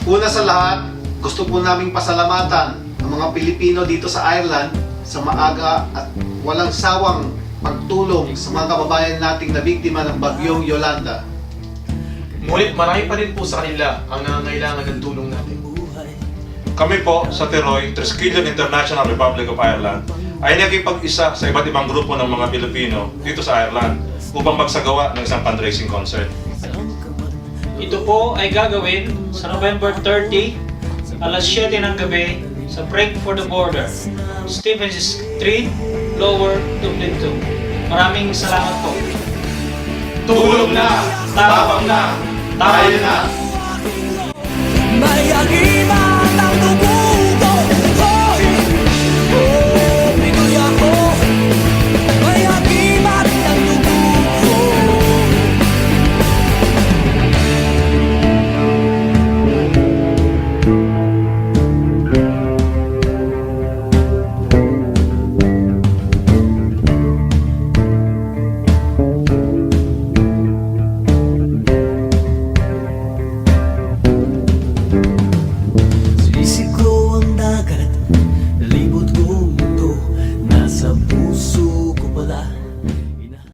Una sa lahat, gusto po naming pasalamatan ang mga Pilipino dito sa Ireland sa maaga at walang sawang pagtulong sa mga kababayan nating nabiktima ng bagyong Yolanda. Ngunit marami pa rin po sa kanila ang nangangailangan ng tulong natin. Kami po sa Teroy, Triskelion International Republic of Ireland ay nakipag-isa sa iba't ibang grupo ng mga Pilipino dito sa Ireland upang magsagawa ng isang fundraising concert. Ito po ay gagawin sa November 30, alas 7 ng gabi sa Break for the Border, Stephens Street, Lower Dublin 2. Maraming salamat po. Tulong na! Tapang na! Tayo na!